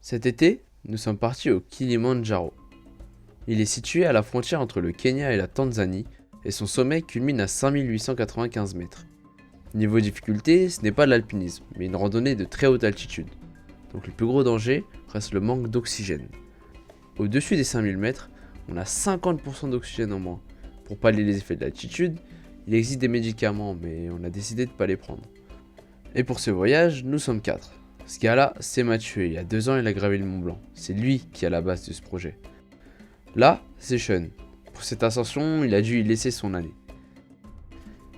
Cet été, nous sommes partis au Kilimandjaro. Il est situé à la frontière entre le Kenya et la Tanzanie et son sommet culmine à 5895 mètres. Niveau difficulté, ce n'est pas de l'alpinisme, mais une randonnée de très haute altitude. Donc le plus gros danger reste le manque d'oxygène. Au-dessus des 5000 mètres, on a 50% d'oxygène en moins. Pour pallier les effets de l'altitude, il existe des médicaments, mais on a décidé de ne pas les prendre. Et pour ce voyage, nous sommes 4. Ce gars-là, c'est Mathieu, il y a 2 ans il a gravé le Mont Blanc. C'est lui qui est à la base de ce projet. Là, c'est Sean. Pour cette ascension, il a dû y laisser son année.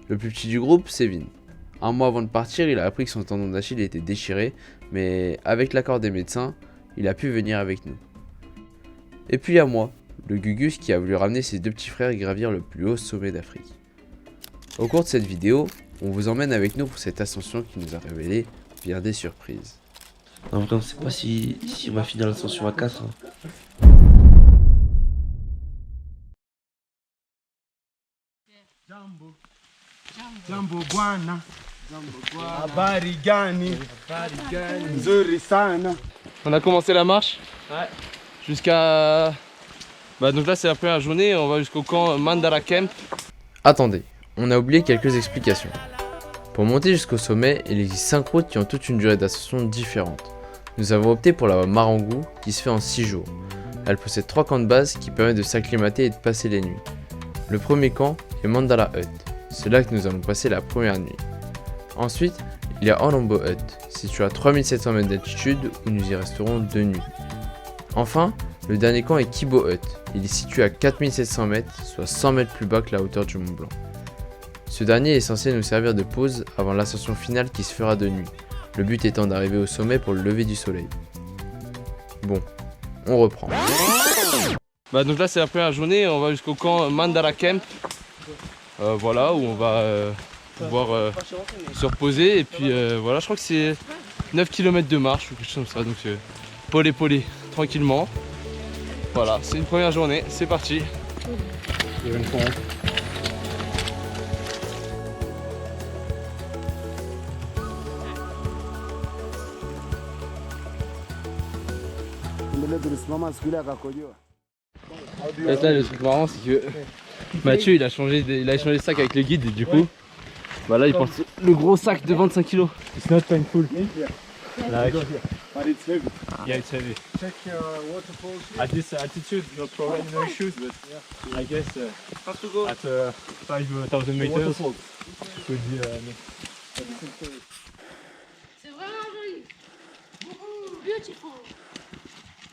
Le plus petit du groupe, c'est Vin. Un mois avant de partir, il a appris que son tendon d'Achille était déchiré, mais avec l'accord des médecins, il a pu venir avec nous. Et puis il y a moi, le Gugus qui a voulu ramener ses 2 petits frères gravir le plus haut sommet d'Afrique. Au cours de cette vidéo, on vous emmène avec nous pour cette ascension qui nous a révélé bien des surprises. En vrai, on sait pas si on va finir l'ascension à 4. Jambo bwana. Habari gani? Nzuri sana. On a commencé la marche jusqu'à... donc là c'est la première journée, on va jusqu'au camp Mandala Camp. Attendez, on a oublié quelques explications. Pour monter jusqu'au sommet, il existe 5 routes qui ont toute une durée d'ascension différente. Nous avons opté pour la voie Marangou qui se fait en 6 jours. Elle possède 3 camps de base qui permettent de s'acclimater et de passer les nuits. Le premier camp est Mandala Hut, c'est là que nous allons passer la première nuit. Ensuite, il y a Onombo Hut, situé à 3700 mètres d'altitude où nous y resterons 2 nuits. Enfin, le dernier camp est Kibo Hut, il est situé à 4700 mètres, soit 100 mètres plus bas que la hauteur du Mont Blanc. Ce dernier est censé nous servir de pause avant l'ascension finale qui se fera de nuit, le but étant d'arriver au sommet pour le lever du soleil. Bon, on reprend. Donc là c'est la première journée, on va jusqu'au camp Mandala Camp. Voilà, où on va pouvoir se reposer. Et puis voilà, je crois que c'est 9 km de marche ou quelque chose comme ça. Donc polé, tranquillement. Voilà, c'est une première journée, c'est parti. Et là, le truc marrant, c'est que Mathieu il a changé de sac avec le guide et du coup là il porte le gros sac de 25 kg. It's not painful. Like, But it's heavy. yeah, it's heavy. Check your waterfalls. At this altitude, no problem, no issues, but I guess at 5,000 meters could be C'est vraiment joli. Beautiful.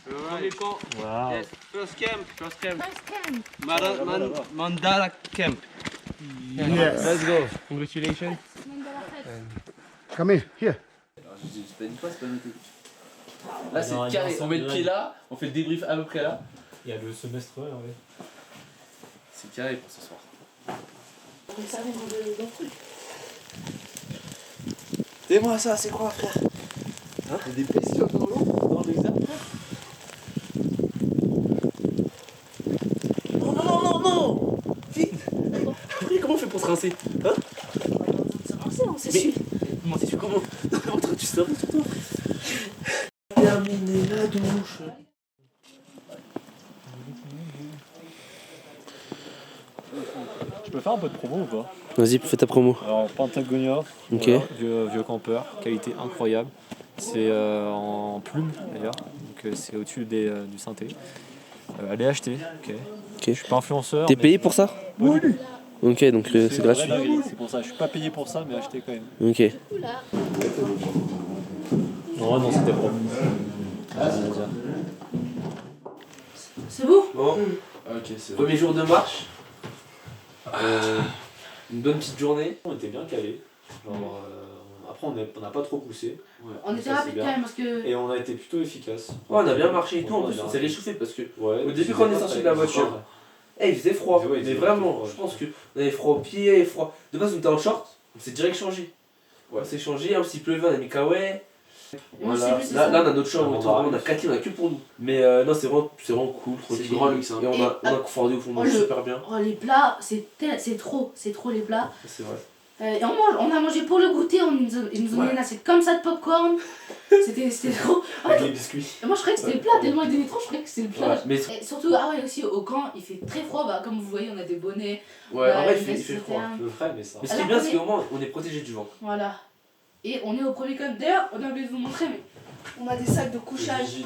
Premier camp. Wow. Yes, first camp. First camp. Mandala Camp. Yes. Let's go. Congratulations. Mandala Fête. Come here. Là c'est carré, on met le pied là, on fait le débrief à peu près là. Il y a le semestre, ouais. C'est carré pour ce soir. On est servi dans le truc. Dis-moi ça, c'est quoi, frère? Hein? Des blessures dans l'eau, dans l'examen. Non! Vite! Après, comment on fait pour se rincer? Hein? On s'essuie. Comment t'es comment? Tu sais sur toi? Terminer la douche. Tu peux faire un peu de promo ou pas? Vas-y, fais ta promo. Alors, Patagonia, Ok. voilà, vieux campeur, qualité incroyable. C'est en plume d'ailleurs, donc c'est au-dessus du synthé. Allez acheter, ok. Je suis pas influenceur. T'es mais- payé pour ça? Oui. Ok, donc c'est une gratuit. vraie dinguerie, c'est pour ça. Je suis pas payé pour ça, mais acheter quand même. Ok. Non, c'était promo. C'est beau? Bon, Ok, c'est bon. premier jour de marche. Une bonne petite journée. On était bien calés. Genre, après, on n'a pas trop poussé. On était Ça, c'est rapide bien. quand même parce que. Et on a été plutôt efficace. Ouais, on a bien marché et tout. En Ouais, plus, on a on s'est bien. réchauffé parce que Ouais, au début, quand on est sorti de la voiture, il faisait froid. Ouais, il mais faisait vraiment, froid. je pense qu'on avait froid aux pieds et froid. De base, on était en short, on s'est direct changé. Ouais, on s'est changé, un petit pleuvait, on a mis kawaii. Moi, Voilà. c'est Là, ça. on a notre chambre, on a 4 lits, on a que pour nous. Mais non, c'est vraiment cool, tranquille. grand luxe, hein. Et on a confondé au fond, on mange super bien. Oh, les plats, c'est trop les plats. C'est vrai. Et on a mangé pour le goûter, ils nous ont mis une assiette comme ça de popcorn. C'était trop. Avec les biscuits. Et moi je croyais que c'était le plat, tellement il donnait trop, je croyais que c'était le plat. Ouais, mais Et surtout, aussi au camp, il fait très froid, bah, comme vous voyez, on a des bonnets. ouais, en vrai, une il fait veste froid. thermique. Le frais, mais ça. Mais ce qui est bien, c'est qu'au moins, on est protégé du vent. Voilà. Et on est au premier camp. D'ailleurs, on a oublié de vous montrer, mais on a des sacs de couchage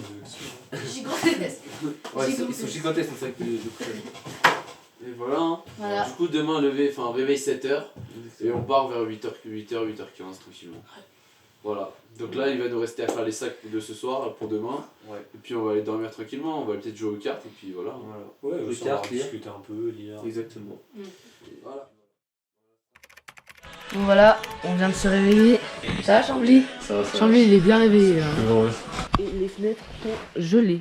gigantesques. Ouais, ils sont gigantesques, ces sacs de couchage. Et voilà. Hein. Voilà. Du coup, demain, réveil 7h. Et on part vers 8h15 tranquillement. Voilà. Donc là, il va nous rester à faire les sacs de ce soir pour demain. Ouais. Et puis on va aller dormir tranquillement, on va peut-être jouer aux cartes et puis voilà. Ouais, les aussi, on cartes, va discuter un peu, lire. Exactement. Mm. Et voilà. Donc voilà, on vient de se réveiller. Ça va, Chambly? Chambly, il est bien réveillé. Et les fenêtres sont gelées.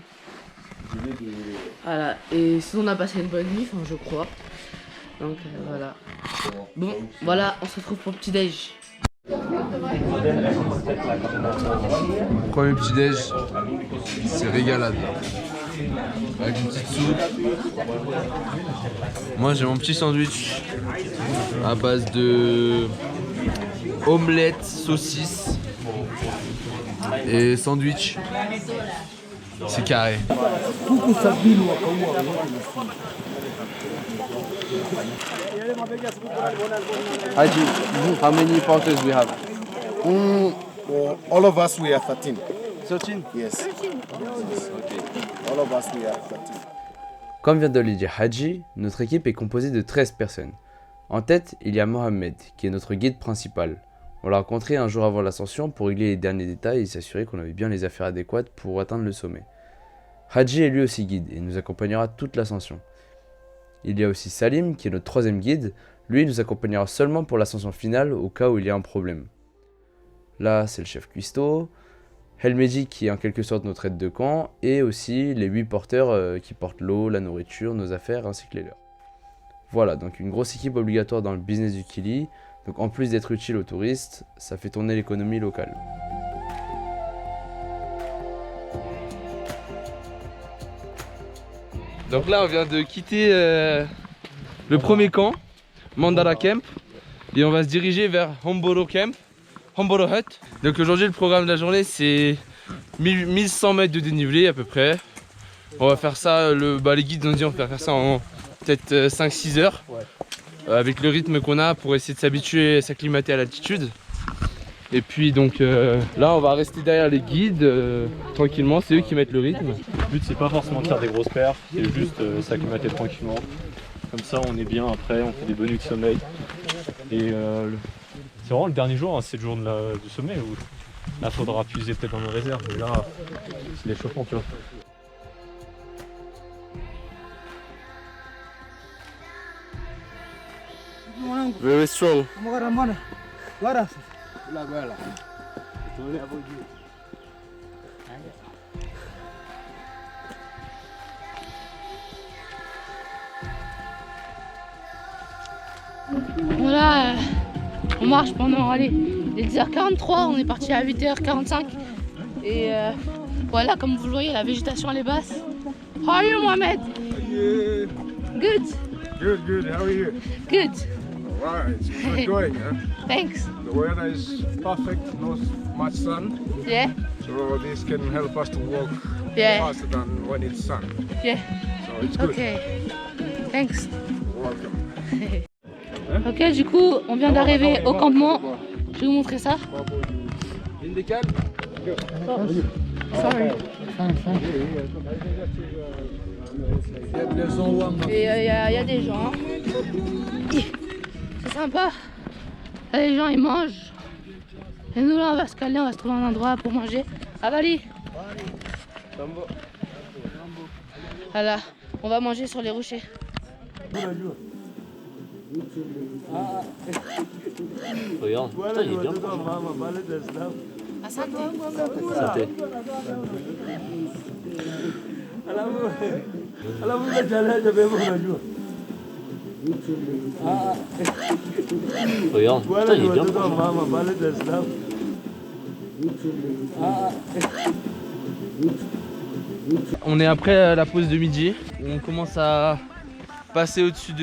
Voilà, et sinon on a passé une bonne nuit, enfin je crois. Donc voilà. Bon, voilà, on se retrouve pour le petit déj. Premier petit déj, c'est régalade. Avec une petite soupe. Moi j'ai mon petit sandwich à base de omelette, saucisse et sandwich. C'est carré. Haji, how many porters we have? All of us, we are 13. 13. Yes. All of us, we are 13. Comme vient de le dire Haji, notre équipe est composée de 13 personnes. En tête, il y a Mohamed, qui est notre guide principal. On l'a rencontré un jour avant l'ascension pour régler les derniers détails et s'assurer qu'on avait bien les affaires adéquates pour atteindre le sommet. Haji est lui aussi guide et nous accompagnera toute l'ascension. Il y a aussi Salim, qui est notre troisième guide. Lui nous accompagnera seulement pour l'ascension finale au cas où il y a un problème. Là, c'est le chef cuistot, Helmedi qui est en quelque sorte notre aide de camp, et aussi les 8 porteurs qui portent l'eau, la nourriture, nos affaires ainsi que les leurs. Voilà, donc une grosse équipe obligatoire dans le business du Kili. Donc en plus d'être utile aux touristes, ça fait tourner l'économie locale. Donc là on vient de quitter le premier camp, Mandara Camp, et on va se diriger vers Homboro Camp, Homboro Hut. Donc aujourd'hui le programme de la journée c'est 1100 mètres de dénivelé à peu près. On va faire ça, les guides nous ont dit on va faire ça en peut-être 5-6 heures. Avec le rythme qu'on a pour essayer de s'habituer et s'acclimater à l'altitude. Et puis donc là on va rester derrière les guides tranquillement, c'est eux qui mettent le rythme. Le but c'est pas forcément de faire des grosses perfs, c'est juste s'acclimater tranquillement. Comme ça on est bien après, on fait des bonnes nuits de sommeil. Et c'est vraiment le dernier jour, hein, c'est le jour du sommet où là faudra puiser peut-être dans nos réserves. Mais là c'est l'échauffement tu vois. Very strong. Voilà, on marche pendant, allez, il est 10h43, on est parti à 8h45. Et voilà, comme vous le voyez, la végétation elle est basse. How are you, Mohamed? Good. Good, good. How are you? Good. Alright, it's good going, huh? Thanks. The weather is perfect, not much sun, Yeah. so this can help us to walk Yeah. faster than when it's sun. Yeah. So it's good. Ok. Thanks. Welcome. Ok, du coup, on vient d'arriver au campement. Je vais vous montrer ça. Sorry. Et il y a des gens. C'est sympa. Là, les gens ils mangent. Et nous là on va se caler, on va se trouver un endroit pour manger. À Bali. Voilà, on va manger sur les rochers. Regarde, putain il est bien proche. Santé. Regarde, putain il est bien proche. On est après la pause de midi, on commence à passer au-dessus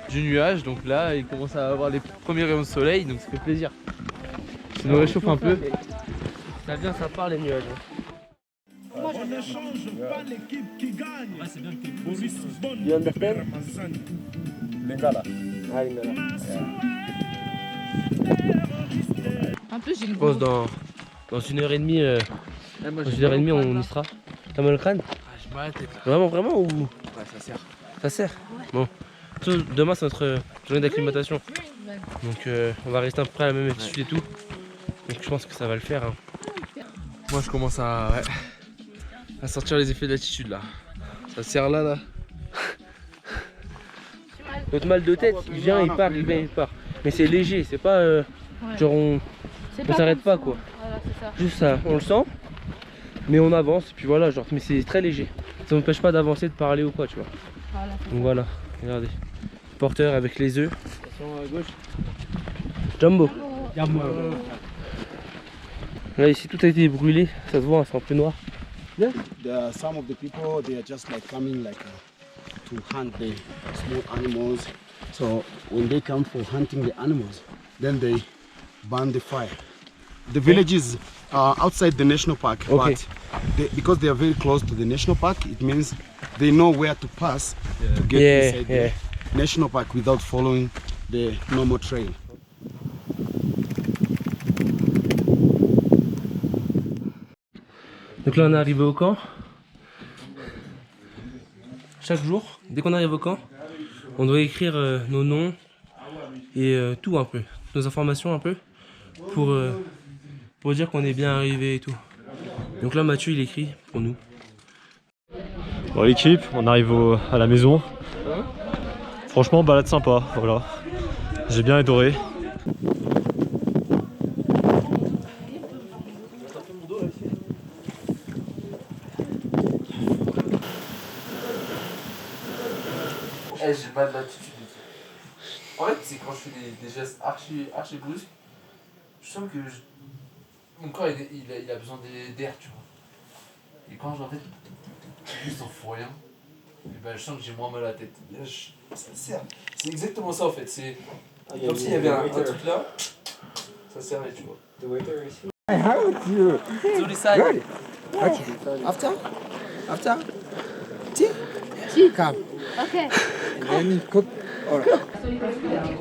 du nuage. Donc là, il commence à avoir les premiers rayons de soleil, donc ça fait plaisir. Ça nous réchauffe un peu. Ça vient, ça part les nuages. On ne change pas l'équipe qui gagne. Boris Bonne. You understand? Lingala. Ah, Lingala. En plus, j'ai une Je pense dans 1h30, on y sera. T'as mal au crâne? J'ai mal à la tête là. Vraiment ou Ouais, ça sert. ça sert? Bon. Demain c'est notre journée d'acclimatation. Donc on va rester à peu près à la même altitude et tout. Donc je pense que ça va le faire. Hein. Moi je commence à sortir les effets de l'altitude là. Ça serre là. Notre mal de tête, il vient, il part, il vient, il part. Mais c'est léger, c'est pas genre on s'arrête pas quoi. Voilà, c'est ça. Juste ça, on le sent, mais on avance, et puis voilà, genre, mais c'est très léger. Ça m'empêche pas d'avancer, de parler ou quoi, tu vois. Voilà, c'est Donc voilà, regardez. Porteur avec les œufs. Attention à gauche. Jumbo. Là ici tout a été brûlé, ça se voit, c'est un peu noir. Some of the people, they are just like coming like to hunt the small animals. So when they come for hunting the animals, then they burn the fire. The villages are outside the national park, Okay. but because they are very close to the national park, it means they know where to pass to get inside the national park without following the normal trail. Donc là on est arrivé au camp. Chaque jour, dès qu'on arrive au camp, on doit écrire nos noms et tout un peu, nos informations un peu, pour dire qu'on est bien arrivé et tout. Donc là Mathieu il écrit pour nous. Bon l'équipe, on arrive à la maison. Franchement balade sympa, voilà. J'ai bien adoré. J'ai mal d'attitude. En fait, c'est quand je fais des gestes archi brusques, je sens que mon corps il a besoin d'air, tu vois. Et quand j'en fais juste en fous rien, et ben, je sens que j'ai moins mal à la tête. Là, ça sert. C'est exactement ça en fait. C'est comme s'il y avait un truc là, ça servait, tu vois.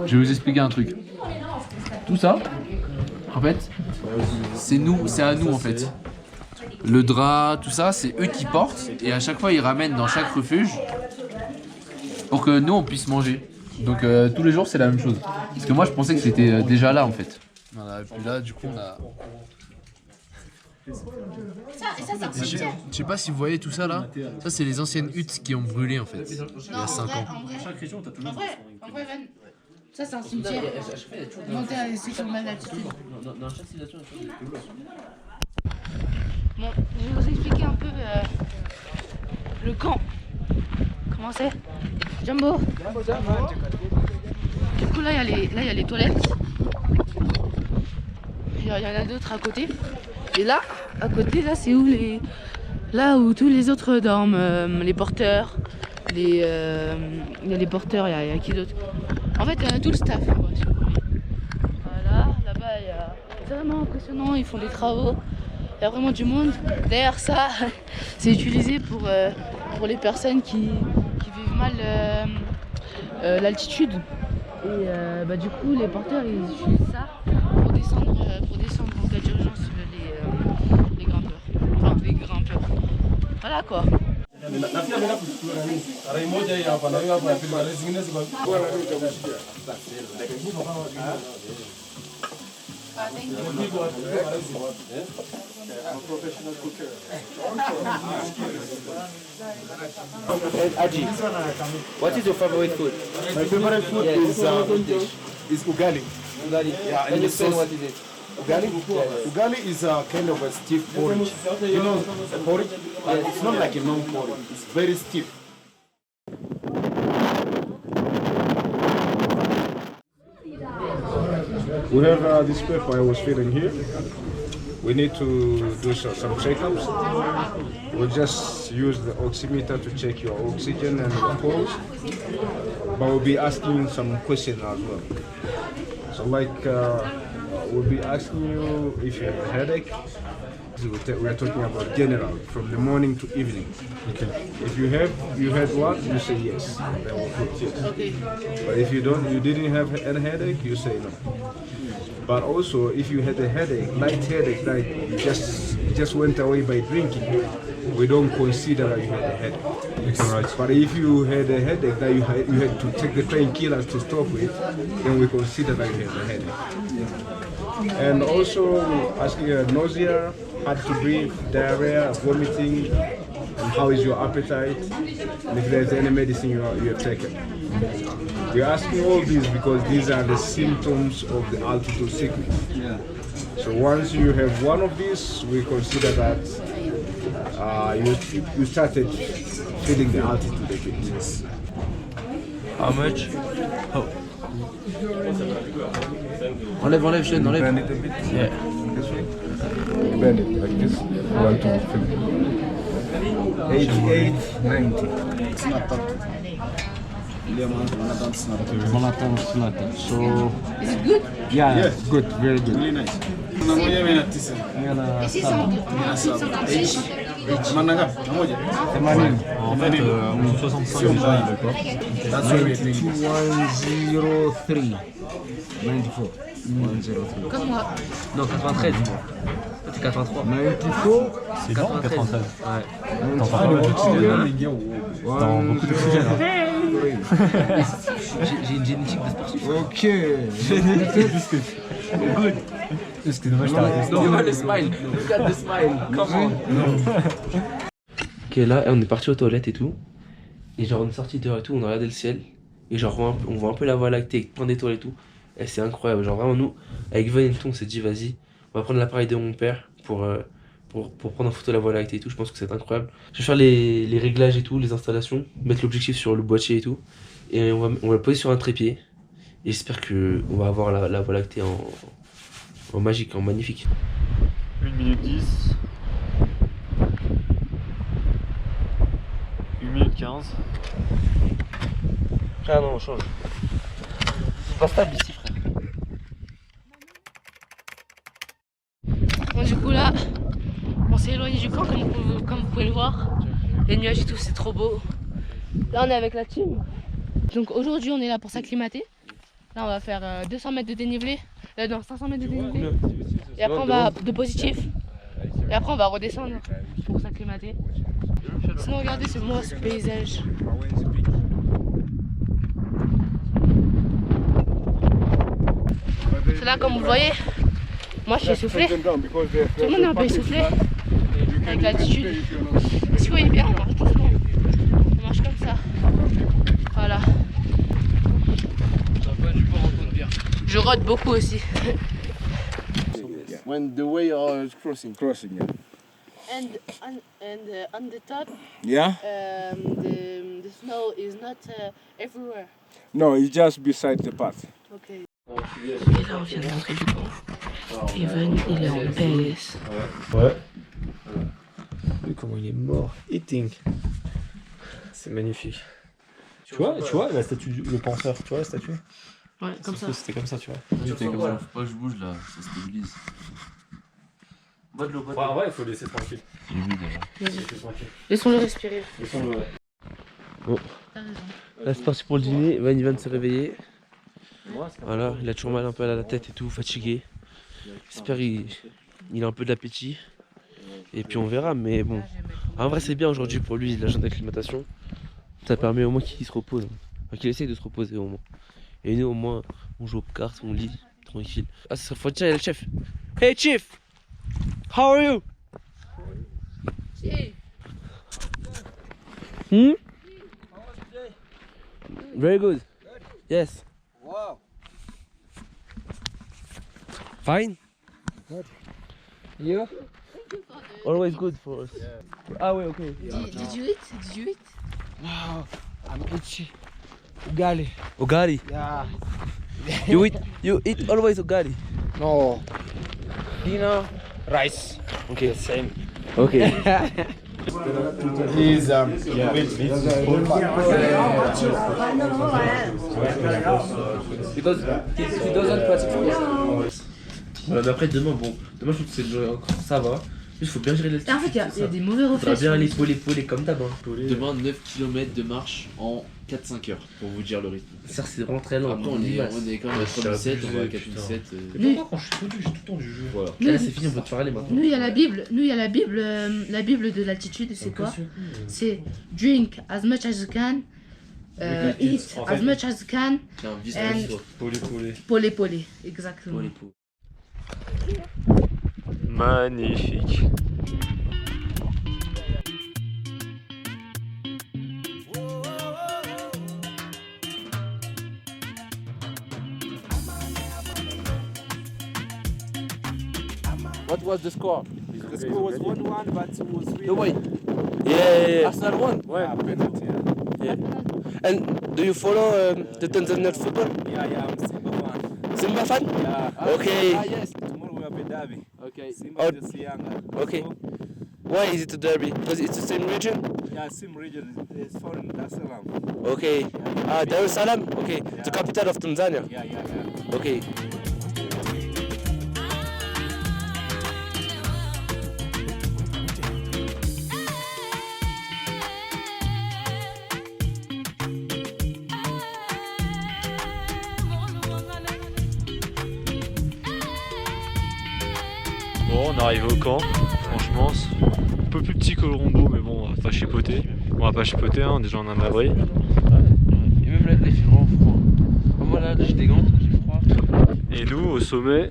Je vais vous expliquer un truc. Tout ça, en fait, c'est à nous en fait. Le drap, tout ça, c'est eux qui portent et à chaque fois ils ramènent dans chaque refuge pour que nous on puisse manger. Donc tous les jours c'est la même chose. Parce que moi je pensais que c'était déjà là en fait. Voilà, et puis là du coup on a... Je sais pas si vous voyez tout ça là, ça c'est les anciennes huttes qui ont brûlé en fait, il y a 5 ans. En vrai, Van, ça c'est un cimetière. Monter à ceux qui ont mal d'altitude. Bon, je vais vous expliquer un peu le camp. Comment c'est? Jumbo. Du coup là il y a les toilettes. Il y en a d'autres à côté. Et là, à côté, là c'est là où tous les autres dorment, les porteurs, il y a les porteurs, il y a qui d'autre? En fait, il y a tout le staff. Voilà, là-bas, c'est vraiment impressionnant, ils font des travaux, il y a vraiment du monde. D'ailleurs, ça, c'est utilisé pour les personnes qui vivent mal l'altitude. Et du coup, les porteurs, ils utilisent ça pour descendre en cas d'urgence les grimpeurs. Enfin, les grimpeurs. Voilà quoi. Aji, what is your favorite food? My favorite food is ugali. Ugali. Yeah, Can you explain what is it? Ugali? Ugali is a kind of a stiff porridge. You know porridge? It's not like a long porridge. It's very stiff. We have this paper I was feeling here. we need to do some checkups. We'll just use the oximeter to check your oxygen and your pulse, but we'll be asking you some questions as well. So like we'll be asking you if you have a headache. We are talking about general, from the morning to evening. Okay. If you had one, you say yes. Then we'll put yes. Okay. But if you didn't have any headache, you say no. But also, if you had a headache, light headache that just went away by drinking, we don't consider that you had a headache. Okay, right. But if you had a headache that you had to take the painkillers to stop it, then we consider that you had a headache. And also asking nausea, hard to breathe, diarrhea, vomiting, and how is your appetite, and if there's any medicine you have taken. We're asking all these because these are the symptoms of the altitude sickness. Yeah. So once you have one of these, we consider that you started feeling the altitude a bit. How much? Enlève, Shane, enlève. Bend it a bit. Yeah. This way. Bend it like this. 1, 2, 3. 88, 90. It's not that. It's not that. So. Is it good? Yeah, Yeah. good, very good. Really nice. Ici, 156. En fait, on est 65 déjà, d'accord. That's why we're doing 103. 94. 103. Comme moi. Non, 93. C'était 83. 94. C'est long, 93. Ouais. T'en parles pas d'oxygène. T'as beaucoup d'oxygène. J'ai une génétique de sportif. Ok. Good. C'est dommage, t'as arrêté. Non, le smile. Look at the smile. Come on. Ok, là, on est parti aux toilettes et tout. Et genre, on est sorti dehors et tout, on a regardé le ciel. Et genre, on voit un peu la voie lactée avec plein d'étoiles et tout. Et c'est incroyable. Genre, vraiment, nous, avec Van et tout, on s'est dit, vas-y, on va prendre l'appareil de mon père pour prendre en photo la voie lactée et tout. Je pense que c'est incroyable. Je vais faire les réglages et tout, les installations, mettre l'objectif sur le boîtier et tout. Et on va le poser sur un trépied. Et j'espère qu'on va avoir la voie lactée en magique, en magnifique. 1 minute 10. 1 minute 15. Ah non, on change. C'est pas stable ici, frère. Bon, du coup, là, on s'est éloigné du camp, comme vous pouvez le voir. Les nuages et tout, c'est trop beau. Là, on est avec la team. Donc aujourd'hui, on est là pour s'acclimater. Là, on va faire 200 mètres de dénivelé. Non, 500 mètres de dénivelé. Et après, on va de positif. Et après, on va redescendre pour s'acclimater. Sinon, regardez, c'est moi ce paysage. C'est là, comme vous le voyez, moi je suis essoufflé. Tout le monde est un peu essoufflé avec l'altitude. Et si vous voyez bien, on marche doucement. On marche comme ça. Voilà. Je rôde beaucoup aussi. When the way is crossing. Crossing, yeah. And on the top, Yeah? the snow is not everywhere. No, it's just beside the path. Okay. Et là, on vient de rentrer du camp. Evan, il est en PLS. Ouais. Vu comment il est mort, eating. C'est magnifique. Tu vois la statue, le penseur, tu vois la statue? Ouais, comme ça. C'était comme ça, tu vois. C'était comme ça, faut pas que je bouge là, ça se stabilise. Bois de l'eau, bois de l'eau. Ouais, il faut laisser tranquille. J'ai vu déjà. Laissez tranquille. Laissons-le respirer. Laissons-le, ouais. Bon, T'as raison. là c'est parti pour le dîner. Van il vient de se réveiller. Voilà, il a toujours mal un peu à la tête et tout, fatigué. J'espère qu'il a un peu d'appétit. Et puis on verra, mais bon. En vrai c'est bien aujourd'hui pour lui, l'agent d'acclimatation. Ça permet au moins qu'il se repose. Enfin, qu'il essaye de se reposer au moins. Et nous au moins, on joue aux cartes, on lit, tranquille. Ah, ça serait Fautia et le chef. Hey chief! How are you? Hmm? Very good. Yes. Wow. Fine? Good. You? Always good for us. Ah ouais, ok. Did you eat? Did you eat? Wow. I'm itchy. Ugali. Ugali. Yeah. You eat always ugali. No. Dinner. Rice. Okay. Same. Okay. Is Because he doesn't practice. Voilà, mais après demain, bon, demain je trouve que c'est déjà encore ça va. Juste faut bien gérer l'altitude. En fait, il y a des mauvais reflets. Faudra bien aller poler comme d'hab. Hein. Demain, 9 km de marche en 4-5 heures, pour vous dire le rythme. Ça c'est vraiment très lent. Après, on est quand même à 3007, on va à 4007. Mais pourquoi quand je suis foutu, j'ai tout le temps du jeu. Voilà. Nous, Là c'est fini, on peut te parler maintenant. Nous, il y a la Bible. La Bible de l'altitude, c'est quoi? C'est drink as much as you can, eat as much as you can, C'est un vice pole pole. Exactement. Magnifique. What was the score? The score was 1-1, but it was really... No way. Yeah. Arsenal won. Yeah, penalty, yeah. And do you follow the Tanzanian football? Yeah, I'm Simba fan. Simba fan? Yeah. Okay. Yes, tomorrow we have a derby. Okay. Simba Oh, just younger. okay. So, Why is it a derby? Because it's the same region? yeah, same region. It's foreign Dar es Salaam. Okay. Dar es Salaam? Okay. The capital of Tanzania? Yeah. Okay. Bon, on arrive au camp. Franchement, c'est un peu plus petit que le Rondo, mais bon, on va pas chipoter. On va pas chipoter, hein, déjà on a un abri. Et même là, il fait vraiment froid. Moi là, j'ai des gants, j'ai froid. Et nous, au sommet,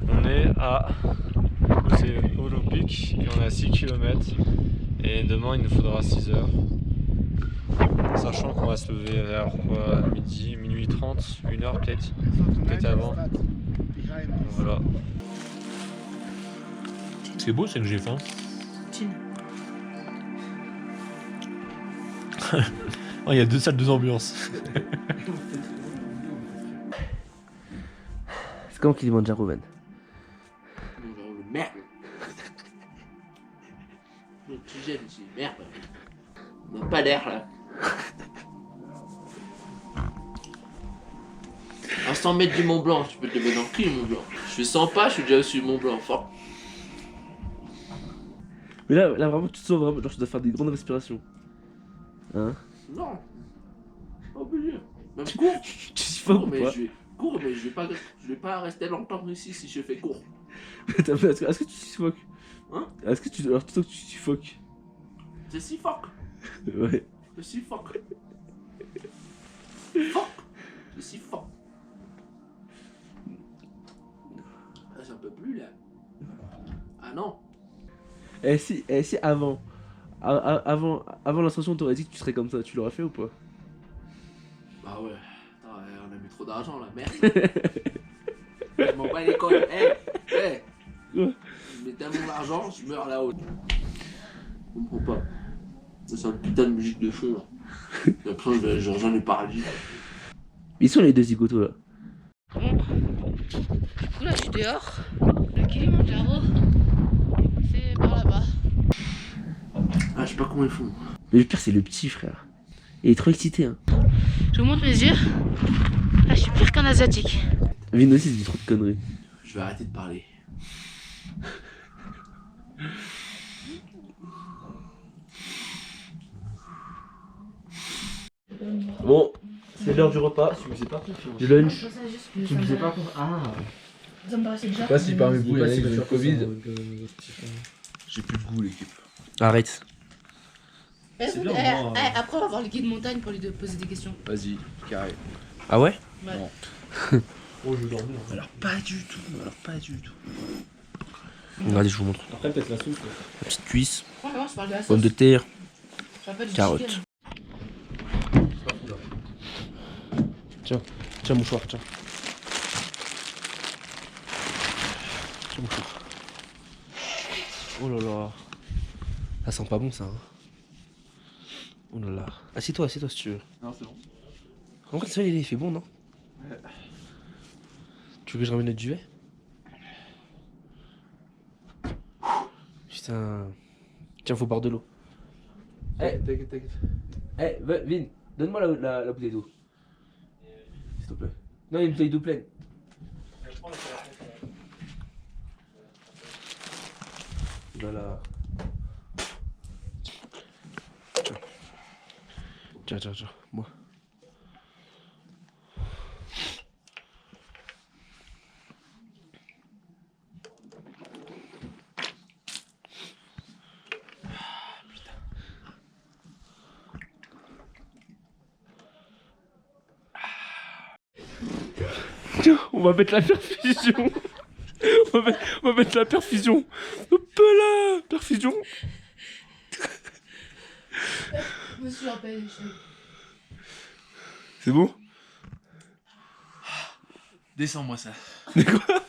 on est à c'est Olympique et on est à 6 km. Et demain, il nous faudra 6 heures. Sachant qu'on va se lever vers midi, minuit 30, 1 heure peut-être avant. Voilà. Ce qui est beau, c'est que j'ai faim. Oh, il y a 2 salles, 2 ambiances. C'est comme Kilimanjaro, Ben. Merde. L'oxygène ici, merde. On n'a pas l'air là. À 100 mètres du Mont Blanc, tu peux te le mettre dans le cul, Mont Blanc. Je fais 100 pas, je suis déjà au-dessus du Mont Blanc, fort. Mais là vraiment, tu te sens vraiment, genre tu dois faire des grandes respirations. Hein? Non. Pas obligé. Même court. Tu suffoques ou mais pas? Cours, mais je vais pas rester longtemps ici si je fais court. Est-ce que tu suffoques? Hein? Est-ce que tu... Alors tu sens que tu suffoques? C'est si fuck. Ouais. C'est si fuck. Fuck. C'est si fuck. Ah, j'en peux plus là. Ah non. Et si avant l'ascension, t'aurais dit que tu serais comme ça, tu l'aurais fait ou pas? Bah ouais. Attends, on a mis trop d'argent là, merde. Je m'en bats les couilles. Quoi? Je mets tellement d'argent, je meurs là-haut. Je comprends pas. C'est une putain de musique de fond là. Et après, je rejoins le paradis. Ils sont les deux zigotos là. Bon, du coup là je suis dehors. Le Kilimanjaro, c'est par là-bas. Ah, je sais pas comment ils font. Mais le pire c'est le petit frère. Il est trop excité hein. Je vous montre mes yeux. Là je suis pire qu'un asiatique. Vin aussi il dit trop de conneries. Je vais arrêter de parler. Bon, c'est l'heure du repas. Du lunch. Tu me faisais pas confiance. Ah. Ça me paraissait déjà. Je sais pas si parmi vous il y en a qui ont eu le Covid. J'ai plus de goût l'équipe. Arrête. Après on va voir le guide montagne pour lui poser des questions. Vas-y, carré. Ah ouais? Ouais. Oh, je vais dormir. Alors pas du tout, Regardez, je vous montre. Après, peut-être la soupe. La petite cuisse, Ouais, moi je parle de la sauce. pomme de terre, Je parle pas du carotte. chicken. Tiens mouchoir, tiens. Tiens mouchoir. Oh là là. Ça sent pas bon ça. Hein. Oh là là. Assieds-toi si tu veux. Non, c'est bon. En vrai, il fait bon, non? Tu veux que je ramène le duvet? C'est un... Tiens, faut boire de l'eau. T'inquiète. Eh, Vin, donne-moi la bouteille d'eau. S'il te plaît. Non, une bouteille d'eau pleine. Voilà. Tiens, moi. Tiens, on va mettre la perfusion. On va mettre la perfusion. Hop là, perfusion. Monsieur appelle les cheveux. C'est bon? Descends-moi ça. Mais quoi?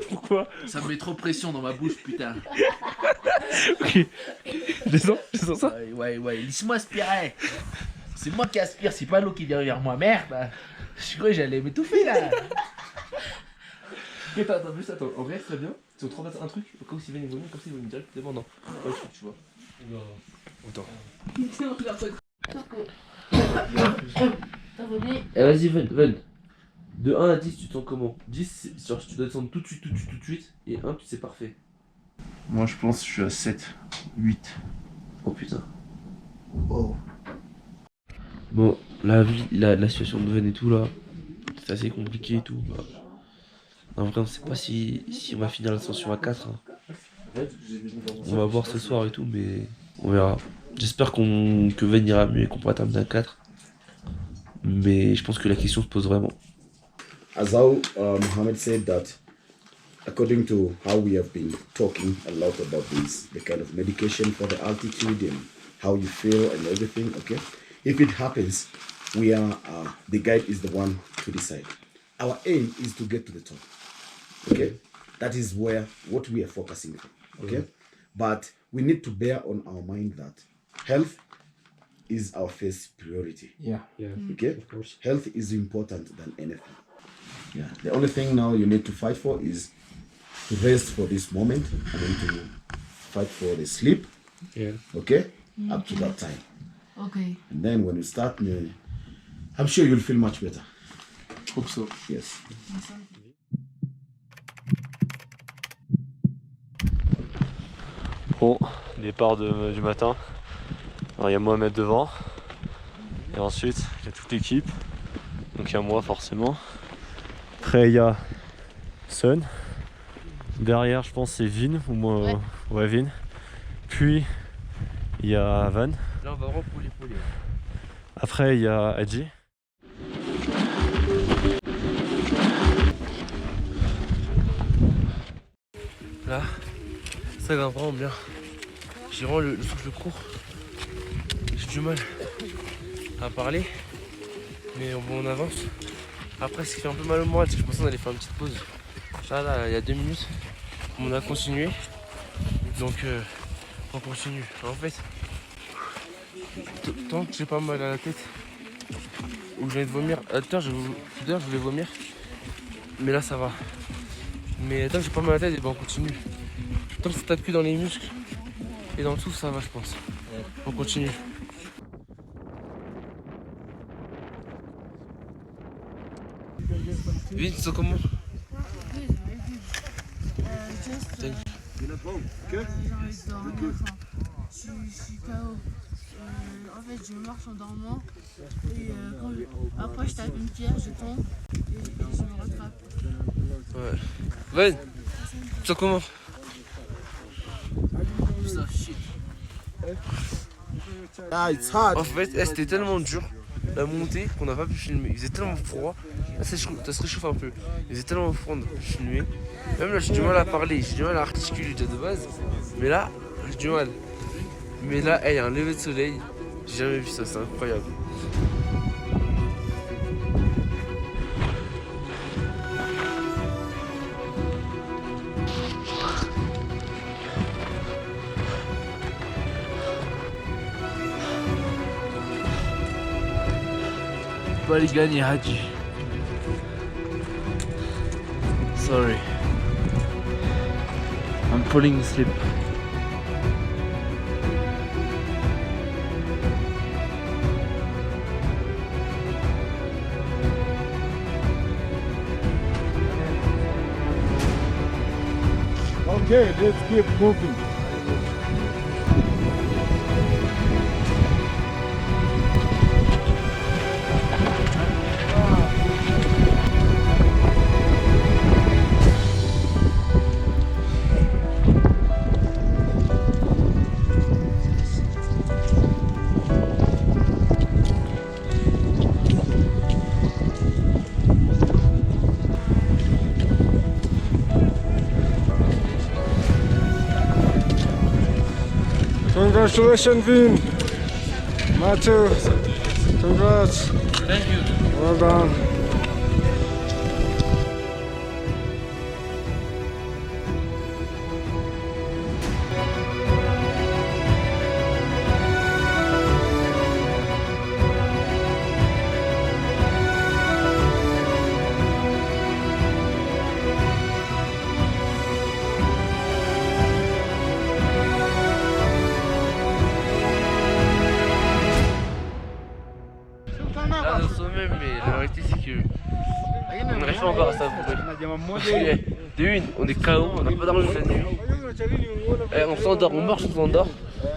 Pourquoi? Ça me met trop de pression dans ma bouche, putain. Ok. Descends ça. Ouais, laisse-moi aspirer. C'est moi qui aspire, c'est pas l'eau qui vient vers moi. Merde. Je croyais que j'allais m'étouffer là. Attends, en vrai, très bien. Si on te remet un truc, au cas où s'il vient vomir, comme ça il vomit directement dans le truc, tu vois. Attends. T'as vomi? Eh, vas-y, Ven. De 1 à 10, tu te sens comment? 10, genre tu dois descendre tout de suite. Et 1, c'est parfait. Moi je pense que je suis à 7, 8. Oh putain. Wow. Bon, la situation de Ven et tout là, c'est assez compliqué et tout. Bah. En vrai, on sait pas si on va finir l'ascension à 4. Hein. On va voir ce soir et tout, mais on verra. J'espère que Ven ira mieux et qu'on pourra terminer à 4. Mais je pense que la question se pose vraiment. As how Mohammed said that, according to how we have been talking a lot about this, the kind of medication for the altitude and how you feel and everything, okay? If it happens, we are, the guide is the one to decide. Our aim is to get to the top, okay? That is what we are focusing on, okay? But we need to bear on our mind that health is our first priority. Yeah. Okay? Of course. Health is important than anything. Yeah. The only thing now you need to fight for is to rest for this moment and then to fight for the sleep. Yeah. Okay? Up to that time. Okay. And then when you start, I'm sure you'll feel much better. Hope so. Yes. Bon, départ du matin. Alors il y a Mohamed devant. Et ensuite, il y a toute l'équipe. Donc il y a moi forcément. Après il y a Sun. Derrière je pense c'est Vin ou moi. Ouais Vin. Puis il y a Van. Là on va vraiment pouler. Après il y a Adji. Là, ça va vraiment bien. J'ai vraiment le souffle court. J'ai du mal à parler. Mais on avance. Après ce qui fait un peu mal au moral, c'est que je pensais qu'on allait faire une petite pause. Là, il y a 2 minutes. On a continué. Donc on continue. En fait, tant que j'ai pas mal à la tête ou que j'ai envie de vomir. Tout à l'heure je voulais vomir. Mais là ça va. Mais tant que j'ai pas mal à la tête, et ben on continue. Tant que ça tape plus dans les muscles et dans le souffle, ça va je pense. On continue. Vin, tu sens comment? J'ai envie de dormir, je suis KO. En fait, je marche en dormant et après je tape une pierre, je tombe et je me rattrape. Ouais. Van, tu sens comment? It's hard. En fait, c'était tellement dur la montée qu'on n'a pas pu filmer. Il faisait tellement froid. Là, ça se réchauffe un peu. Il faisait tellement froid, on n'a pas pu filmer. Même là, j'ai du mal à parler, j'ai du mal à articuler déjà de base. Mais là, j'ai du mal. Mais là, il y a un lever de soleil. J'ai jamais vu ça, c'est incroyable. Pas les gagner, Hadji. Sorry. I'm falling asleep. Okay, let's keep moving. Congratulations, Vin. Matthew. Congrats. Thank you. Well done. Là, au sommet, mais la vérité, c'est que. On n'arrive pas encore à savourer. Parce que, de une, on est KO, on n'a pas dormi cette nuit. On s'endort, on marche, on s'endort.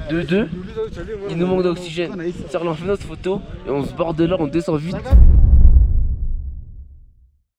De deux, il nous manque d'oxygène. C'est-à-dire, on fait notre photo et on se barre de là, on descend vite.